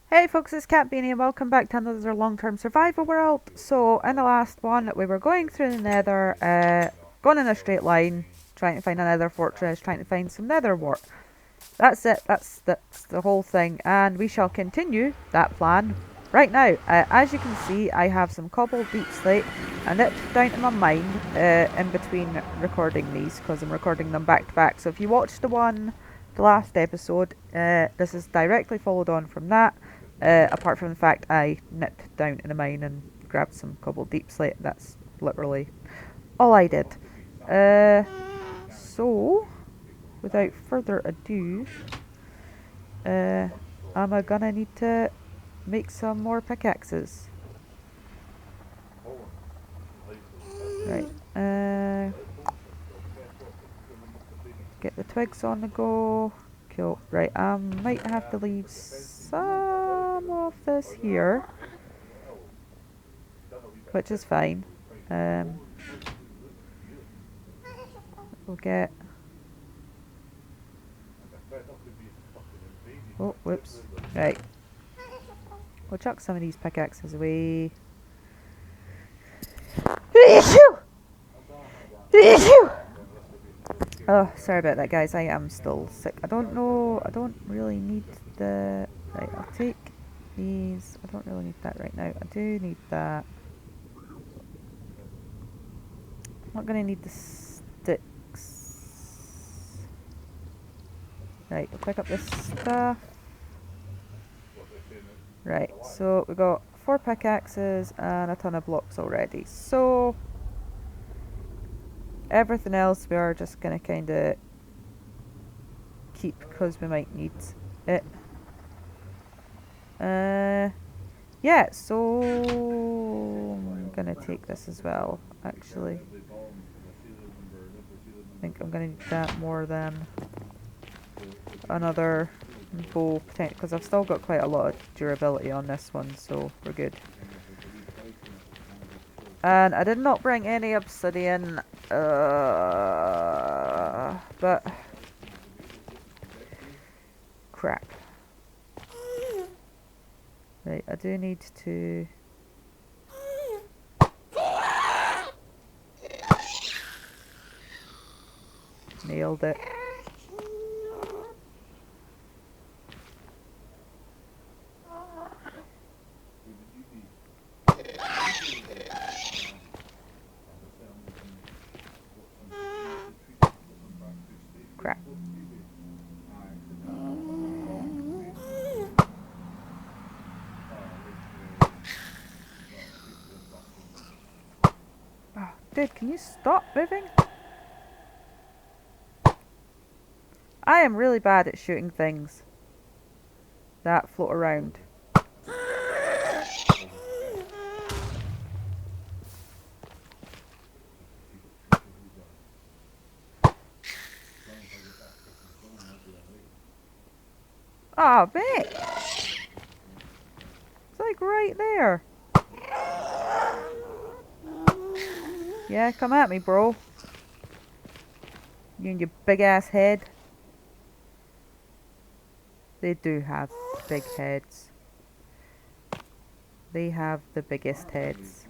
Hey folks, it's Kat.Beanie and welcome back to another long-term survival world. So in the last one we were going through the nether, going in a straight line, trying to find a nether fortress, trying to find some nether wart. That's it, that's the whole thing, and we shall continue that plan right now. As you can see, I have some cobbled deep slate and it down to my mine in between recording these because I'm recording them back to back. So if you watched the last episode, this is directly followed on from that. Apart from the fact I nipped down in a mine and grabbed some cobbled deep slate. That's literally all I did. So, without further ado, uh, I'm gonna need to make some more pickaxes. Right. Get the twigs on the go. Cool. Right. I might have to leave some of this here, which is fine. Um, we'll get. Oh, whoops. Right. We'll chuck some of these pickaxes away. Oh, sorry about that, guys. I am still sick. I don't know. I don't really need the. Right, I'll take these. I don't really need that right now. I do need that. I'm not going to need the sticks. Right, we'll pick up this stuff. Right, so we got 4 pickaxes and a ton of blocks already. So everything else we are just going to kind of keep because we might need it. Yeah, so I'm going to take this as well, actually. I think I'm going to need that more than another bow, because I've still got quite a lot of durability on this one, so we're good. And I did not bring any obsidian, but crap. Right, I do need to. Nailed it. Crap. Oh, dude, can you stop moving? I am really bad at shooting things that float around. Oh, mate! It's like right there. Yeah, come at me, bro. You and your big ass head. They do have big heads. They have the biggest heads.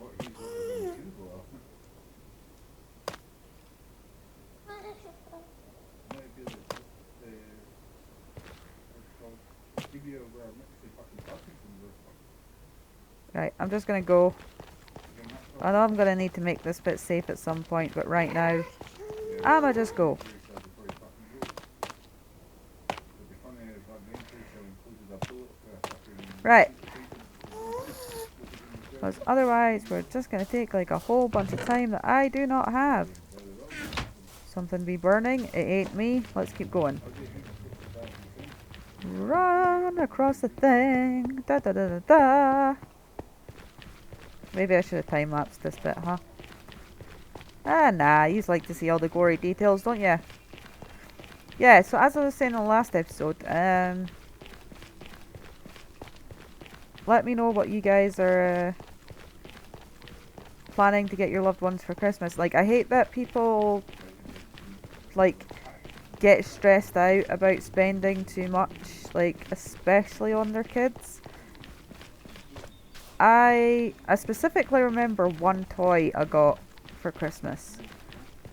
Right, I'm just gonna go. I know I'm gonna need to make this bit safe at some point, but right now, I'ma just go. Right. Because otherwise, we're just gonna take like a whole bunch of time that I do not have. Something be burning. It ain't me. Let's keep going. Run across the thing. Da da da da da. Maybe I should have time-lapsed this bit, huh? Ah, nah. You like to see all the gory details, don't ya? Yeah, so as I was saying in the last episode, let me know what you guys are planning to get your loved ones for Christmas. Like, I hate that people, like, get stressed out about spending too much, like, especially on their kids. I specifically remember one toy I got for Christmas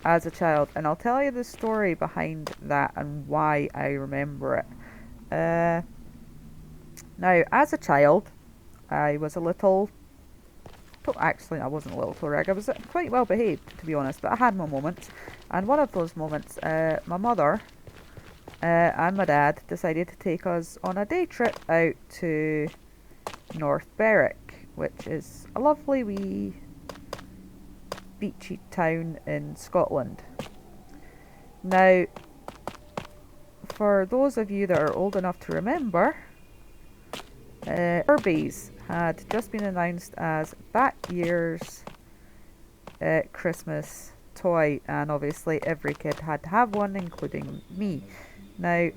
as a child, and I'll tell you the story behind that and why I remember it. Uh, Now, as a child, I was a little. Actually, I wasn't a little Torag. I was quite well behaved, to be honest, but I had my moments. And one of those moments, my mother and my dad decided to take us on a day trip out to North Berwick, which is a lovely wee beachy town in Scotland. Now, for those of you that are old enough to remember, Furbies had just been announced as that year's Christmas toy, and obviously every kid had to have one, including me. Now,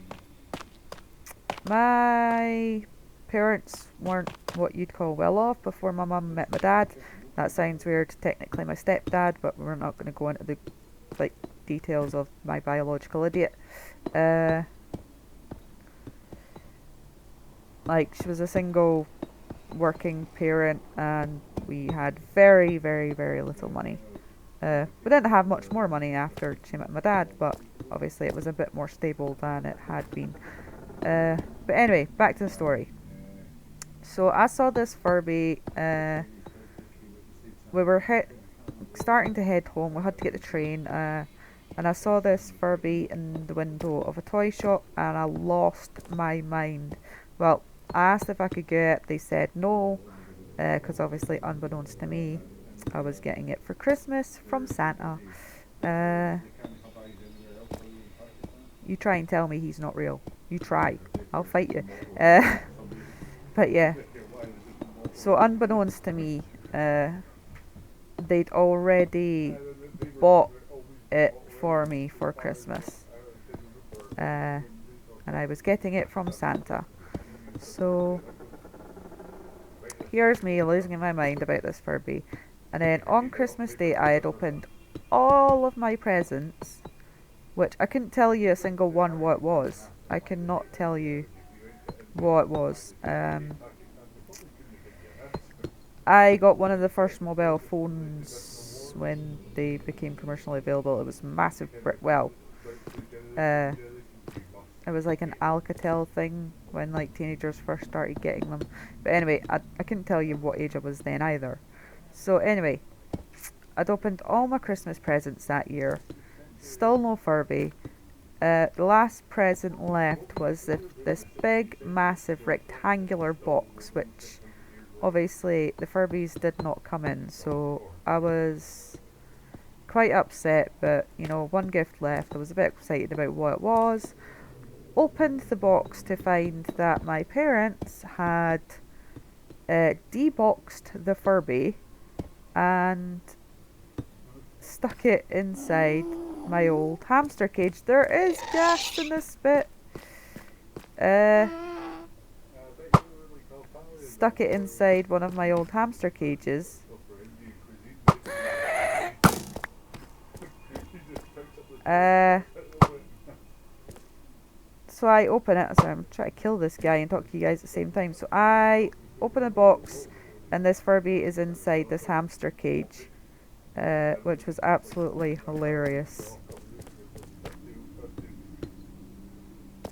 my parents weren't what you'd call well off before my mum met my dad. That sounds weird, technically my stepdad, but we're not going to go into the details of my biological idiot. She was a single working parent, and we had very, very, very little money. We didn't have much more money after she met my dad, but obviously it was a bit more stable than it had been. But anyway, back to the story. So I saw this Furby. We were starting to head home. We had to get the train. And I saw this Furby in the window of a toy shop, and I lost my mind. Well, I asked if I could get it. They said no, because obviously, unbeknownst to me, I was getting it for Christmas from Santa. You try and tell me he's not real. You try. I'll fight you. But yeah. So unbeknownst to me, they'd already bought it for me for Christmas. And I was getting it from Santa. So here's me losing my mind about this Furby. And then on Christmas Day, I had opened all of my presents, which I couldn't tell you a single one what it was. I cannot tell you what it was. I got one of the first mobile phones when they became commercially available. It was massive. It was like an Alcatel thing when teenagers first started getting them. But anyway, I couldn't tell you what age I was then either. So anyway, I'd opened all my Christmas presents that year. Still no Furby. The last present left was this big, massive, rectangular box, which obviously the Furbies did not come in. So I was quite upset, but one gift left. I was a bit excited about what it was. Opened the box to find that my parents had deboxed the Furby and stuck it inside my old hamster cage. There is gas in this bit. Stuck it inside one of my old hamster cages. So I open it. Sorry, I'm trying to kill this guy and talk to you guys at the same time. So I open the box, and this Furby is inside this hamster cage, which was absolutely hilarious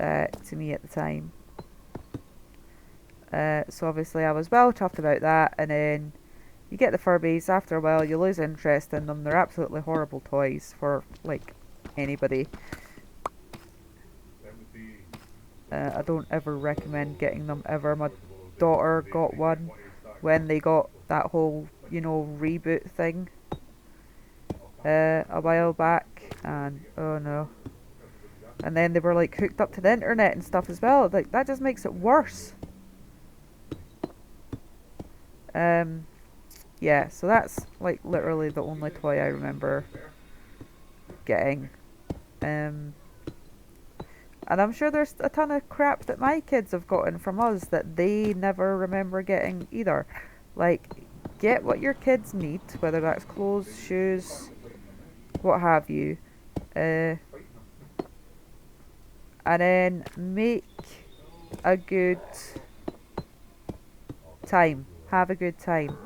to me at the time. So obviously I was well chuffed about that, and then you get the Furbies. After a while, you lose interest in them. They're absolutely horrible toys for anybody. I don't ever recommend getting them ever. My daughter got one when they got that whole, reboot thing a while back, and oh no. And then they were hooked up to the internet and stuff as well. That just makes it worse. Yeah, so that's literally the only toy I remember getting. And I'm sure there's a ton of crap that my kids have gotten from us that they never remember getting either. Get what your kids need, whether that's clothes, shoes, what have you. And then make a good time have a good time.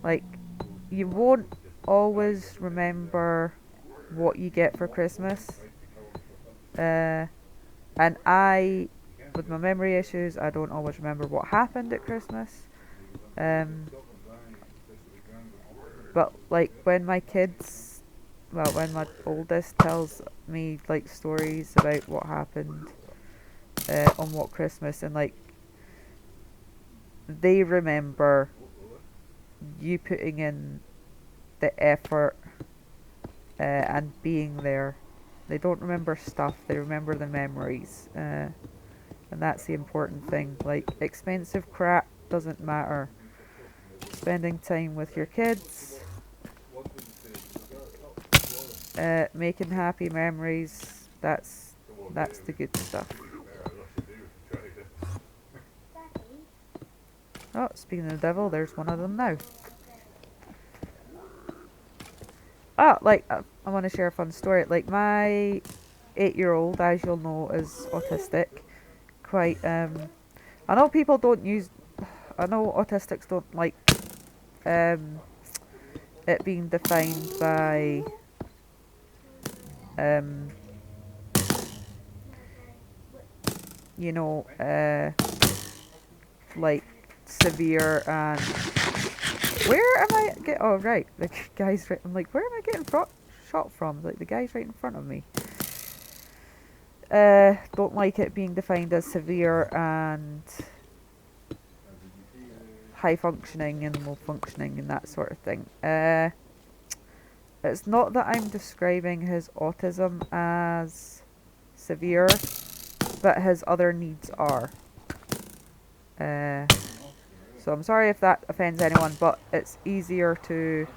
Like, you won't always remember what you get for Christmas. Uh, and with my memory issues, I don't always remember what happened at Christmas. Um, but like when my oldest tells me like stories about what happened on what Christmas, and like they remember you putting in the effort and being there. They don't remember stuff, they remember the memories. And that's the important thing. Like, expensive crap doesn't matter. Spending time with your kids, making happy memories, that's the good stuff. Oh, speaking of the devil, there's one of them now. Oh, like, I want to share a fun story. Like, my 8-year-old, as you'll know, is autistic. Quite, I know people don't use, I know autistics don't like, um, it being defined by, um, you know, like, severe and, where am I oh right, the guy's right, I'm like, where am I getting shot from? Like, the guy's right in front of me. Don't like it being defined as severe and high functioning and low functioning and that sort of thing. It's not that I'm describing his autism as severe, but his other needs are. So I'm sorry if that offends anyone, but it's easier to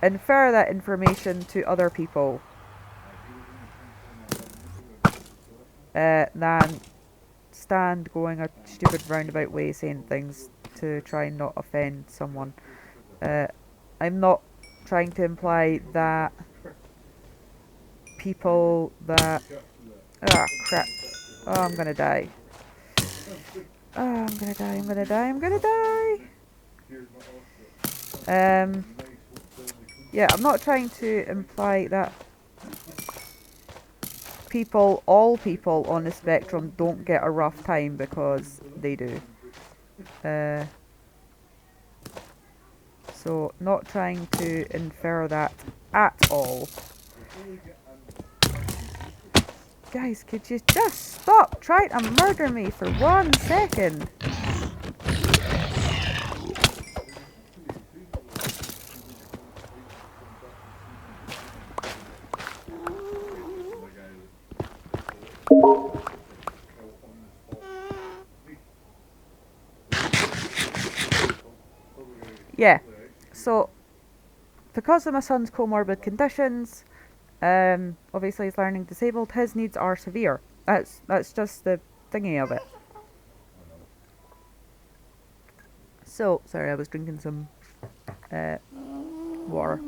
infer that information to other people than stand going a stupid roundabout way saying things to try and not offend someone. I'm not trying to imply that people that... Ah, crap. Oh, I'm gonna die. Oh, I'm gonna die, I'm gonna die, I'm gonna die! Yeah, I'm not trying to imply that all people on the spectrum don't get a rough time, because they do. So, not trying to infer that at all. Guys, could you just stop trying to murder me for 1 second? Yeah, so because of my son's comorbid conditions, obviously he's learning disabled, his needs are severe. That's just the thingy of it. So, sorry, I was drinking some water.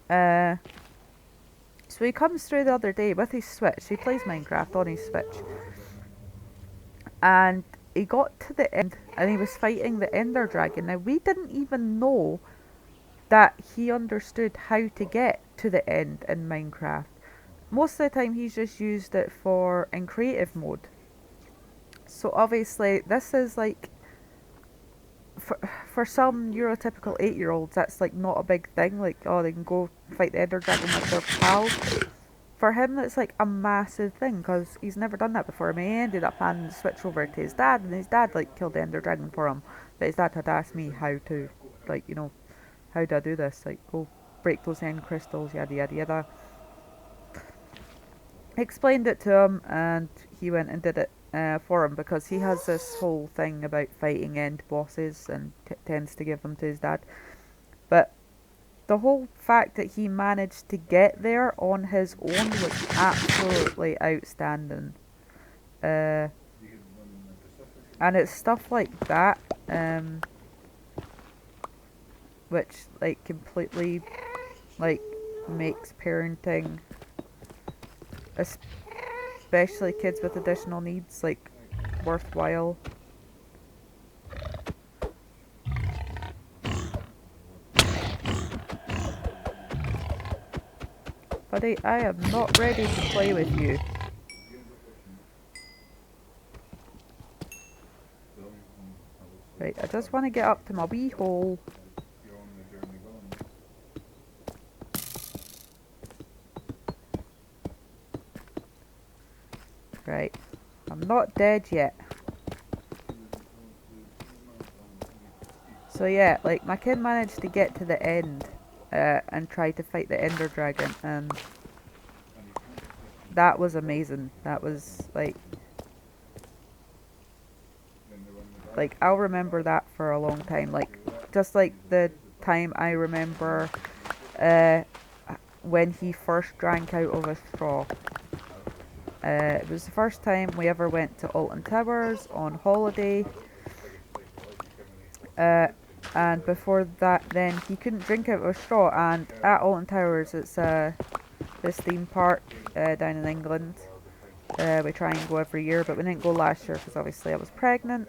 So he comes through the other day with his Switch. He plays Minecraft on his Switch. And he got to the end and he was fighting the Ender Dragon. Now, we didn't even know that he understood how to get to the end in Minecraft. Most of the time he's just used it in creative mode. So obviously this is like, for some neurotypical 8-year-olds, that's like not a big thing. Like, oh, they can go fight the Ender Dragon with their pals. For him, it's like a massive thing, because he's never done that before. I mean, he ended up handing the Switch over to his dad, and his dad like killed the Ender Dragon for him. But his dad had asked me how to, like, you know, how do I do this? Like, go break those end crystals, yada yada yada. I explained it to him, and he went and did it for him, because he has this whole thing about fighting end bosses and tends to give them to his dad. But the whole fact that he managed to get there on his own was absolutely outstanding. And it's stuff like that, which like completely like makes parenting, especially kids with additional needs, like worthwhile. Buddy, I am not ready to play with you. Right, I just want to get up to my wee hole. Right, I'm not dead yet. So yeah, like my kid managed to get to the end and try to fight the Ender Dragon, and that was amazing. That was like I'll remember that for a long time. Like just like the time I remember uh, when he first drank out of a straw. It was the first time we ever went to Alton Towers on holiday. Uh, and before that, then he couldn't drink out of a straw. And at Alton Towers, it's this theme park down in England. We try and go every year, but we didn't go last year because obviously I was pregnant.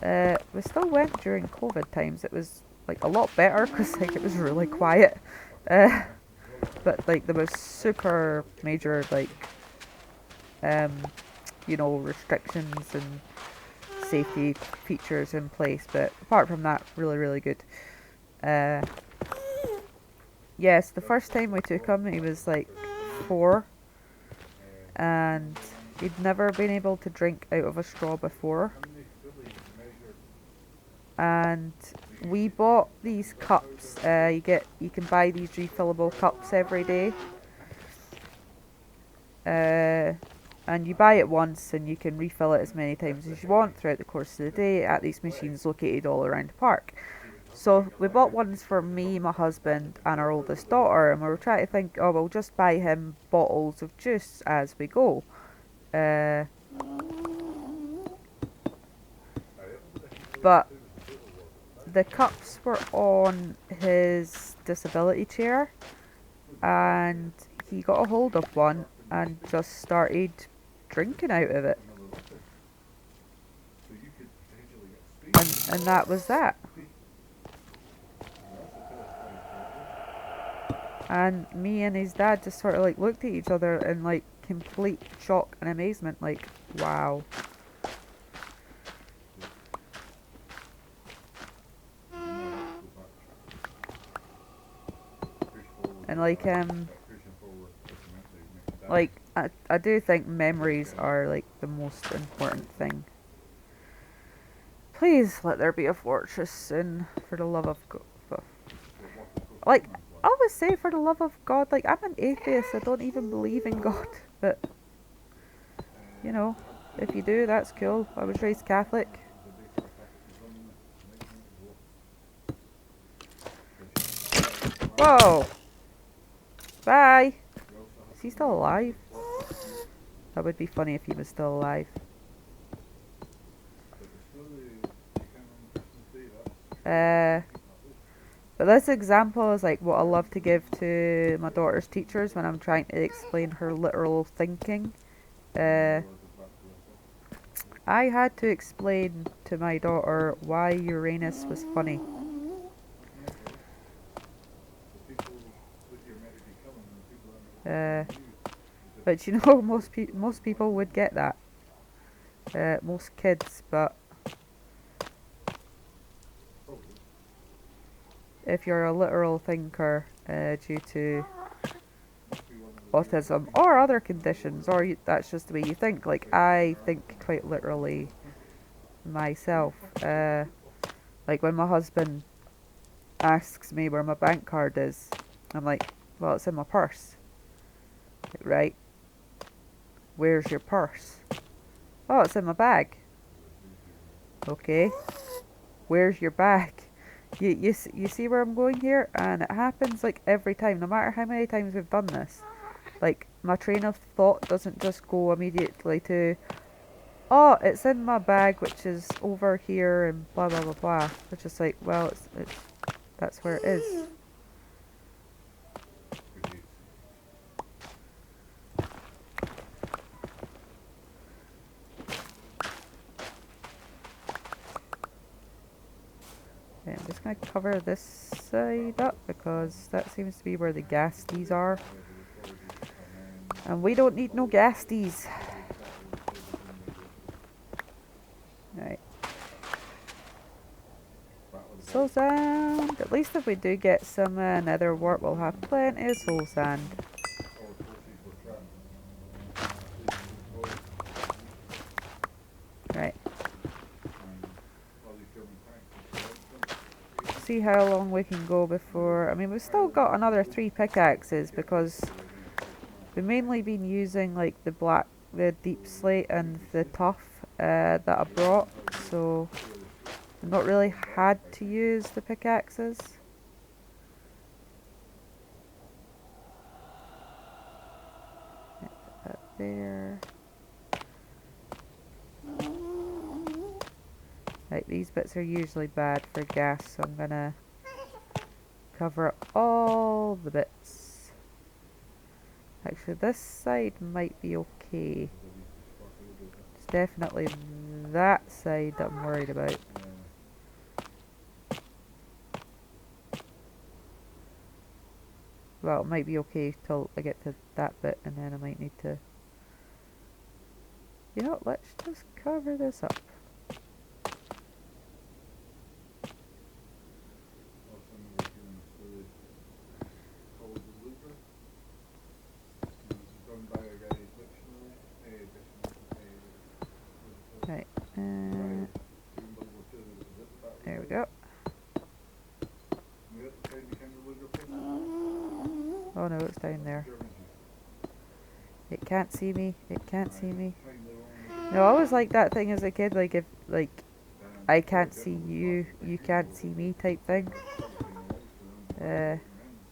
We still went during COVID times. It was like a lot better because like it was really quiet. Uh, but like there was super major like um, restrictions and safety features in place. But apart from that, really really good. Uh, yes, the first time we took him, he was like 4, and he'd never been able to drink out of a straw before. And we bought these cups. You can buy these refillable cups every day. And you buy it once and you can refill it as many times as you want throughout the course of the day at these machines located all around the park. So we bought ones for me, my husband, and our oldest daughter, and we were trying to think, oh, we'll just buy him bottles of juice as we go. But the cups were on his disability chair, and he got a hold of one and just started drinking out of it. And that was that. And me and his dad just sort of like looked at each other in like complete shock and amazement, like, wow. And I do think memories are like the most important thing. Please let there be a fortress soon, for the love of God. Like, I always say, for the love of God, like, I'm an atheist, I don't even believe in God. But, if you do, that's cool. I was raised Catholic. Whoa! Bye! Is he still alive? That would be funny if he was still alive. But this example is like what I love to give to my daughter's teachers when I'm trying to explain her literal thinking. I had to explain to my daughter why Uranus was funny. But most people would get that. Most kids, but if you're a literal thinker due to autism or other conditions, or that's just the way you think. Like, I think quite literally myself. Like when my husband asks me where my bank card is, I'm like, well, it's in my purse. Like, right? Where's your purse? Oh, it's in my bag. Okay. Where's your bag? You see where I'm going here? And it happens like every time, no matter how many times we've done this. Like, my train of thought doesn't just go immediately to, oh, it's in my bag, which is over here, and blah blah blah blah. It's just like, well, that's where it is. Okay, I'm just going to cover this side up because that seems to be where the ghasties are. And we don't need no ghasties. Right. Soul sand. At least if we do get some nether wart, we'll have plenty of soul sand. Right. See how long we can go before. I mean, we've still got another 3 pickaxes because we've mainly been using like the deep slate and the tough that I brought, so I've not really had to use the pickaxes. Put that there. Right, these bits are usually bad for gas, so I'm gonna cover up all the bits. Actually, this side might be okay. It's definitely that side that I'm worried about. Well, it might be okay till I get to that bit, and then I might need to... You know what, let's just cover this up. Right, there we go. Oh no, it's down there. It can't see me, it can't see me. No, I always like that thing as a kid, like if, like, I can't see you, you can't see me type thing.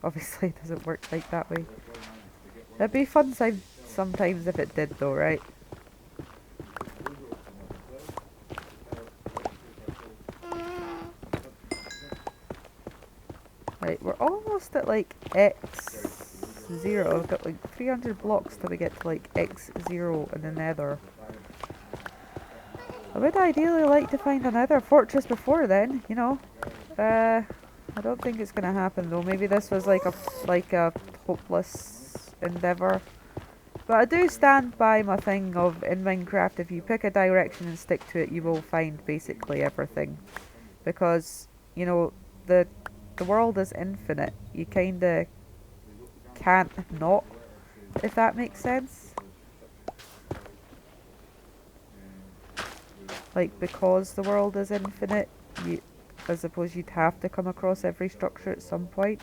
Obviously it doesn't work like that way. It'd be fun sometimes if it did though, right? Right, we're almost at like X0. I've got like 300 blocks till we get to like X0 in the nether. I would ideally like to find another fortress before then, you know. I don't think it's gonna happen though. Maybe this was like a hopeless endeavour. But I do stand by my thing of in Minecraft, if you pick a direction and stick to it, you will find basically everything. Because, you know, the world is infinite. You kinda can't not, if that makes sense. Like, because the world is infinite, I suppose you'd have to come across every structure at some point.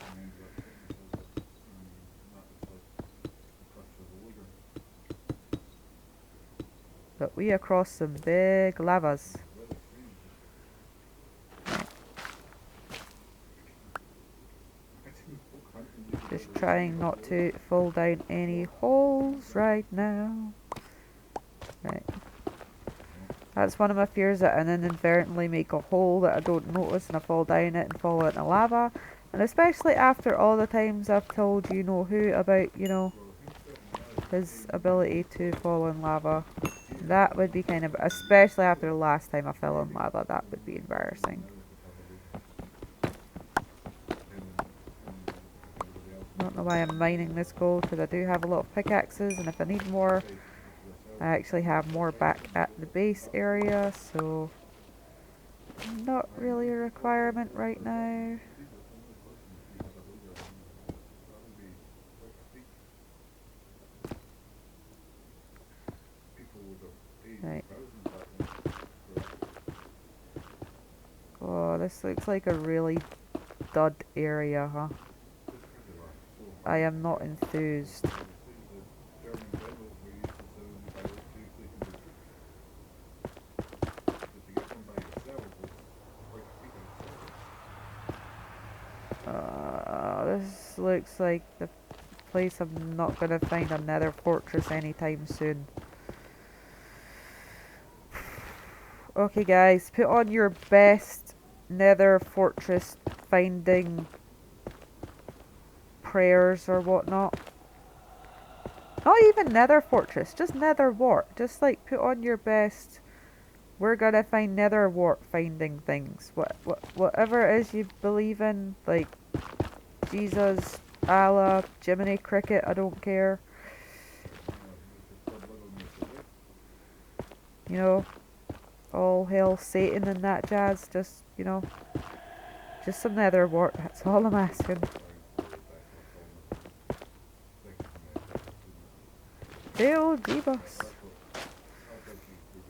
But we are across some big lavas. Just trying not to fall down any holes right now. Right. That's one of my fears, that I inadvertently make a hole that I don't notice and I fall down it and fall into lava. And especially after all the times I've told you know who about, you know, his ability to fall in lava. That would be kind of, especially after the last time I fell in lava, that would be embarrassing. I don't know why I'm mining this gold, because I do have a lot of pickaxes, and if I need more, I actually have more back at the base area, so not really a requirement right now. Right. Oh, this looks like a really dud area, huh? I am not enthused. This looks like the place I'm not gonna find a nether fortress anytime soon. Okay guys, put on your best nether fortress finding prayers or whatnot. Not even nether fortress, just nether wart. Just like put on your best, we're gonna find nether wart finding things. Whatever it is you believe in, like Jesus, Allah, Jiminy Cricket, I don't care. You know, all hail Satan and that jazz. Just, you know, just some nether wart. That's all I'm asking. Dale G-Bus.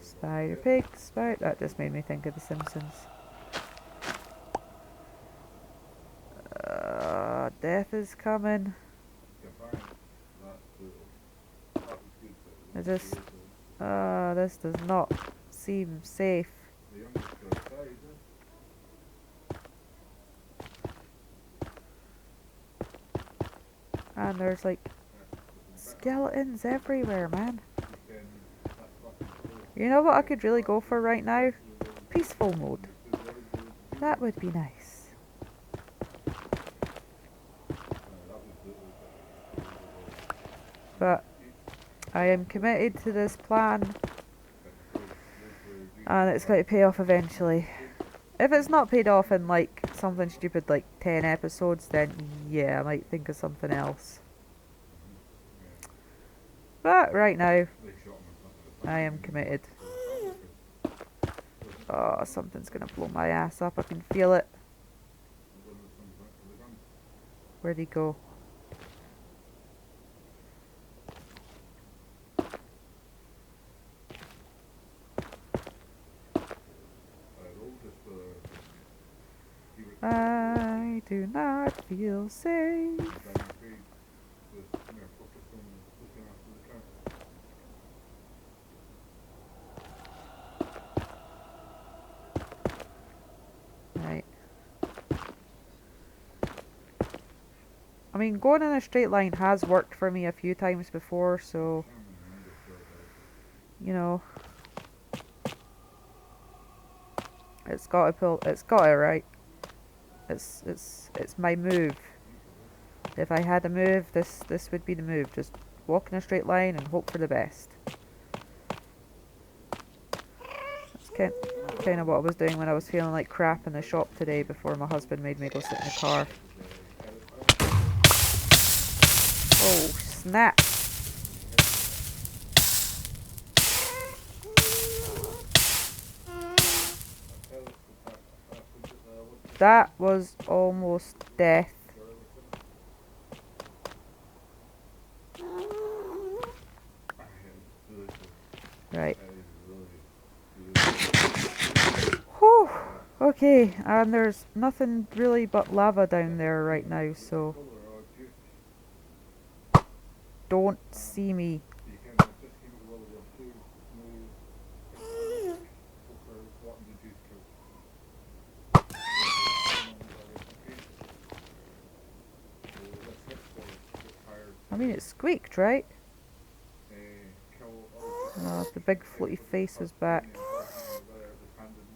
Spider pig, spider. That just made me think of The Simpsons. Death is coming. I just, this does not seem safe. And there's like skeletons everywhere, man. You know what I could really go for right now? Peaceful mode. That would be nice. But I am committed to this plan, and it's going to pay off eventually. If it's not paid off in like something stupid like 10 episodes, then yeah, I might think of something else. But right now, I am committed. Oh, something's gonna blow my ass up. I can feel it. Where'd he go? I do not feel safe. Right. I mean, going in a straight line has worked for me a few times before, so you know, it's got to pull. It's got it right. It's my move. If I had a move, this would be the move. Just walk in a straight line and hope for the best. That's kind of what I was doing when I was feeling like crap in the shop today before my husband made me go sit in the car. Oh, snap. That was almost death. Right. Whew. Okay, and there's nothing really but lava down there right now, so don't see me. I mean, it squeaked, right? Oh, the big floaty face was back.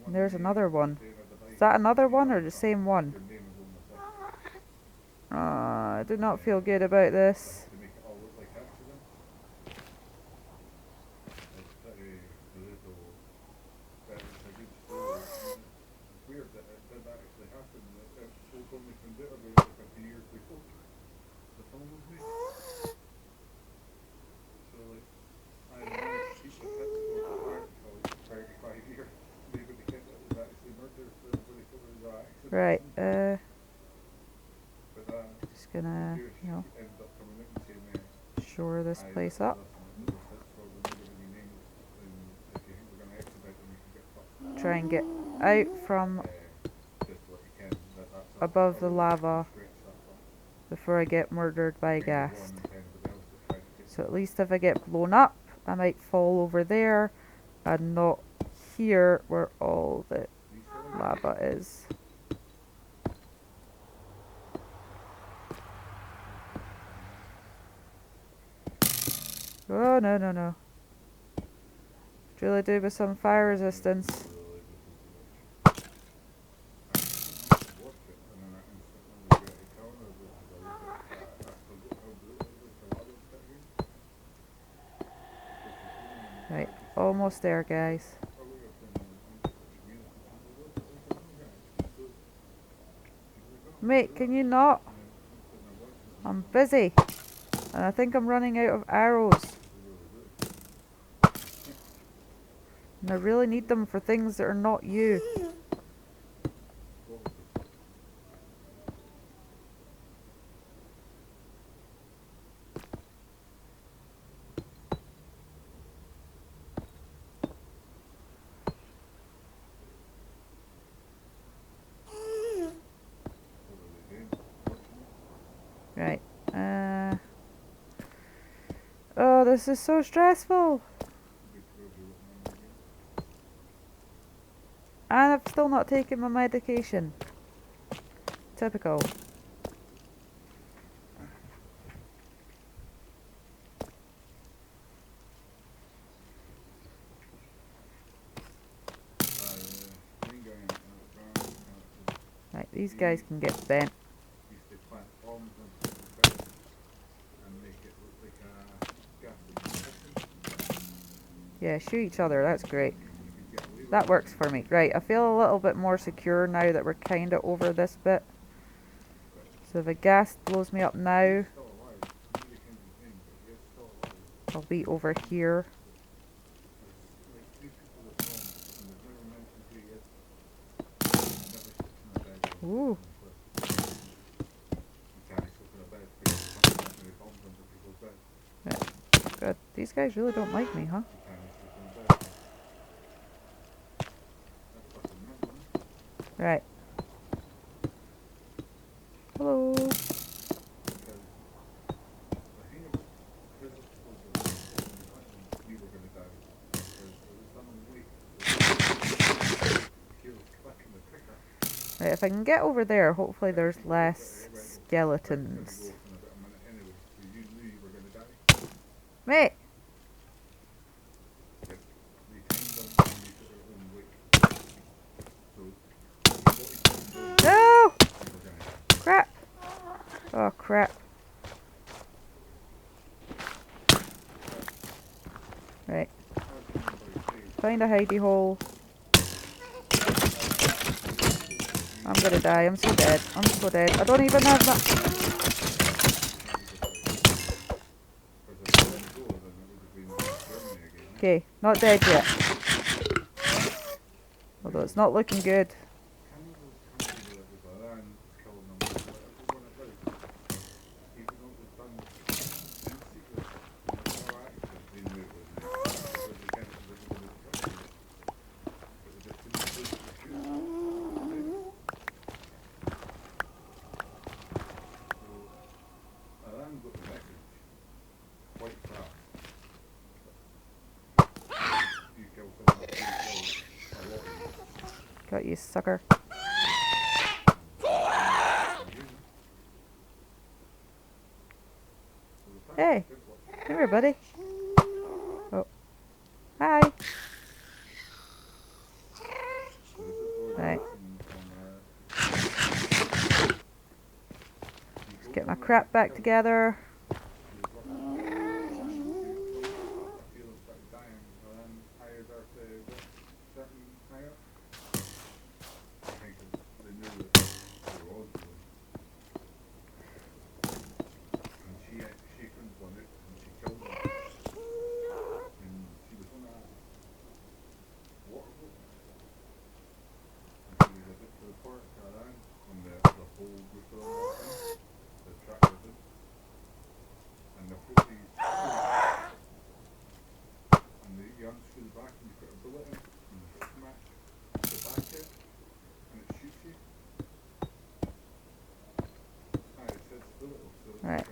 And there's another one. Is that another one or the same one? I do not feel good about this. Right, just gonna, you know, shore this place up. Try and get out from above the lava before I get murdered by a ghast. So at least if I get blown up, I might fall over there and not here where all the lava is. Oh, no, no, no. Really do with some fire resistance. Right, almost there, guys. Mate, can you not? I'm busy. And I think I'm running out of arrows. And I really need them for things that are not you. Right. Oh, this is so stressful. And I've still not taken my medication. Typical. Right, these guys can get bent. Yeah, shoot each other, that's great. That works for me. Right, I feel a little bit more secure now that we're kind of over this bit. So if a gas blows me up now, I'll be over here. Ooh. Right, good. These guys really don't like me, huh? Right. Hello. Right, if I can get over there, hopefully there's less skeletons. Mate! No! Crap! Oh, crap. Right. Find a hidey hole. I'm gonna die. I'm so dead. I'm so dead. I don't even have that. Okay, not dead yet. Although it's not looking good. Got you, sucker. Hey, come here, buddy. Oh, hi. Right. Let's get my crap back together. Right.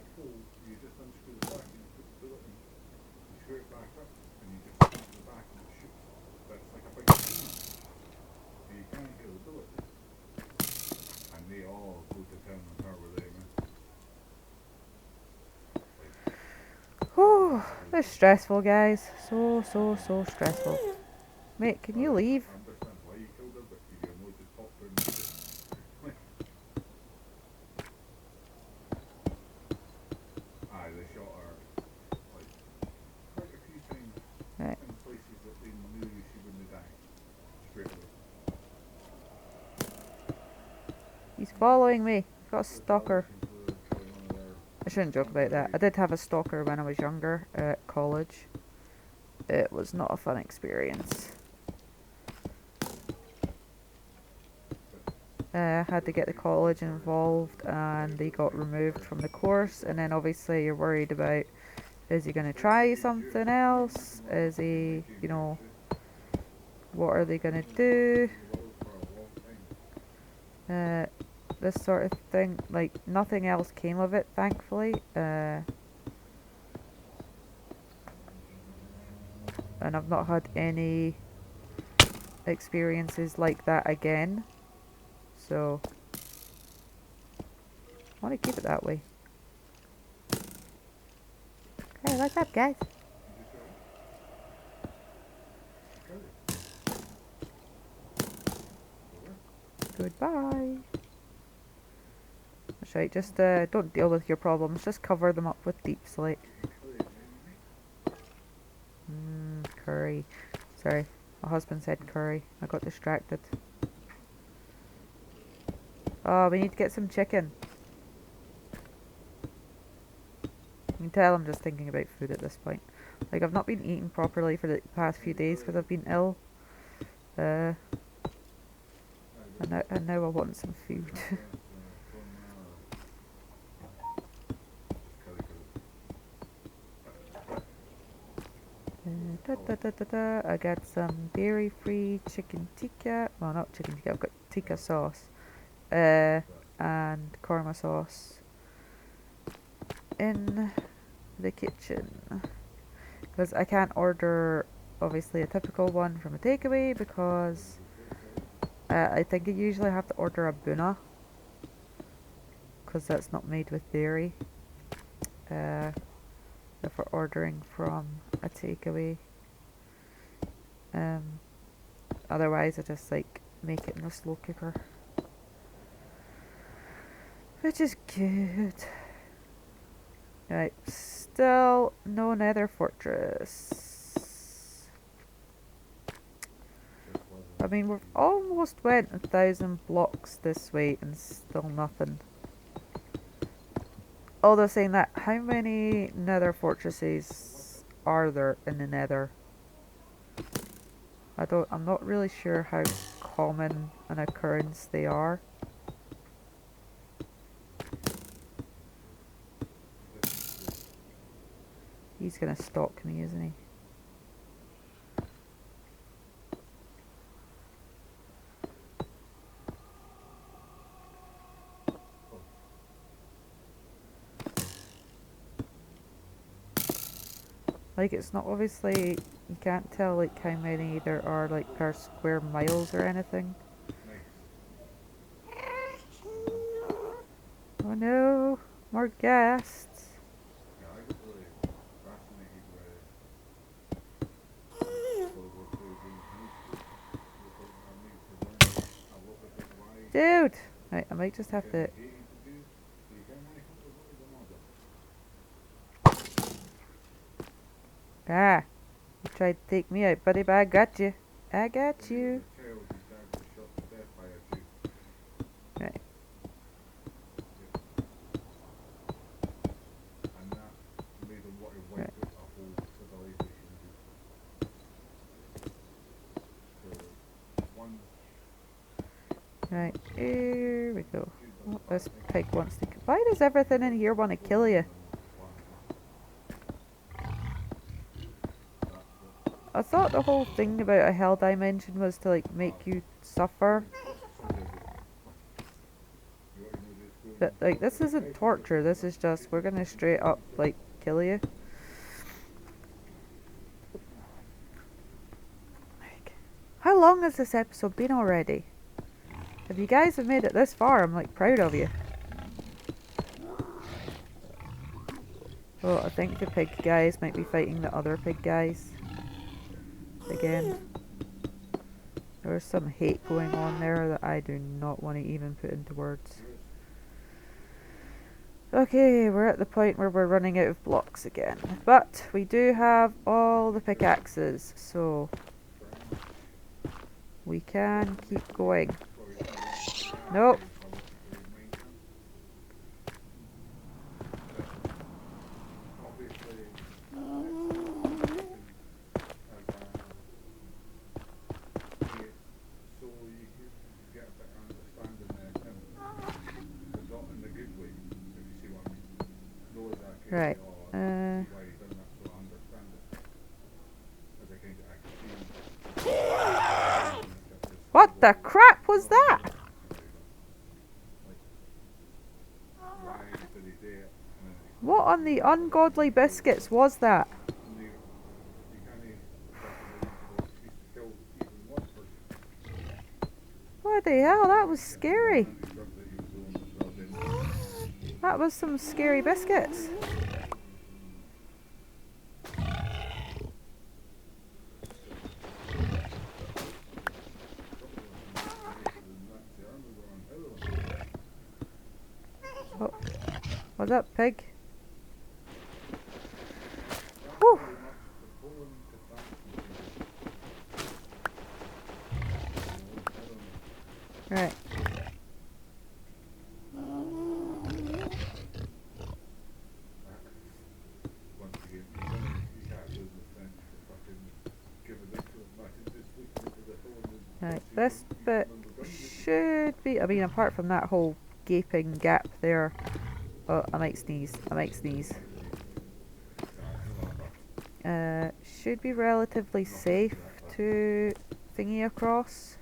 Whew, this is stressful, guys. So stressful. Mate, can you leave? Right. He's following me. I've got a stalker. I shouldn't joke about that. I did have a stalker when I was younger at college. It was not a fun experience. had to get the college involved and they got removed from the course. And then obviously you're worried about, is he going to try something else? Is he, you know, what are they going to do? This sort of thing. Like, nothing else came of it, thankfully. And I've not had any experiences like that again. So, I want to keep it that way. Hey, what's up, guys? Goodbye. That's right, just don't deal with your problems, just cover them up with deep slate. Curry. Sorry, my husband said curry. I got distracted. Oh, we need to get some chicken. You can tell I'm just thinking about food at this point. Like, I've not been eating properly for the past few days because I've been ill. And now I want some food. I got some dairy-free chicken tikka. Well, not chicken tikka. I've got tikka sauce. And korma sauce in the kitchen. Because I can't order, obviously, a typical one from a takeaway because I think I usually have to order a buna. Because that's not made with dairy. If we're ordering from a takeaway. Otherwise I just like make it in a slow cooker, which is good. Right, still no nether fortress. I mean, we've almost went 1,000 blocks this way and still nothing. Although saying that, how many nether fortresses are there in the nether? I'm not really sure how common an occurrence they are. He's gonna stalk me, isn't he? Like, it's not obviously, you can't tell like how many there are like per square miles or anything. Oh no, more guests. Dude! Right, I might just have to... Ah! You tried to take me out, buddy, but I got you. I got you. Right. Right, here we go. Oh, this pig wants to... Why does everything in here want to kill you? I thought the whole thing about a hell dimension was to like make you suffer. But like, this isn't torture, this is just, we're gonna straight up like kill you. Like, how long has this episode been already? If you guys have made it this far, I'm like proud of you. Oh, I think the pig guys might be fighting the other pig guys. Again. There's some hate going on there that I do not want to even put into words. Okay, we're at the point where we're running out of blocks again. But we do have all the pickaxes, so we can keep going. Nope. Right. What the crap was that? What on the ungodly biscuits was that? What the hell? That was scary. That was some scary biscuits. Oh, what's up, pig? Whew. Right. Right, this bit should be, I mean, apart from that whole gaping gap there. Oh, I might sneeze. I might sneeze. Should be relatively safe to thingy across.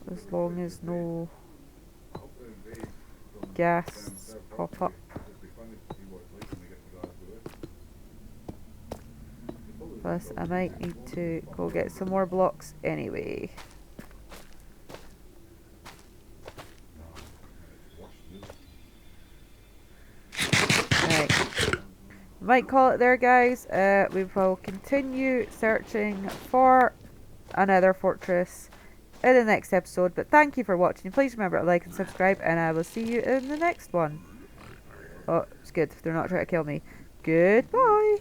As long as no gas pop up. Plus, I might need to go get some more blocks anyway. Right. Might call it there, guys. We will continue searching for another fortress in the next episode. But thank you for watching. Please remember to like and subscribe, and I will see you in the next one. Oh, it's good. They're not trying to kill me. Goodbye.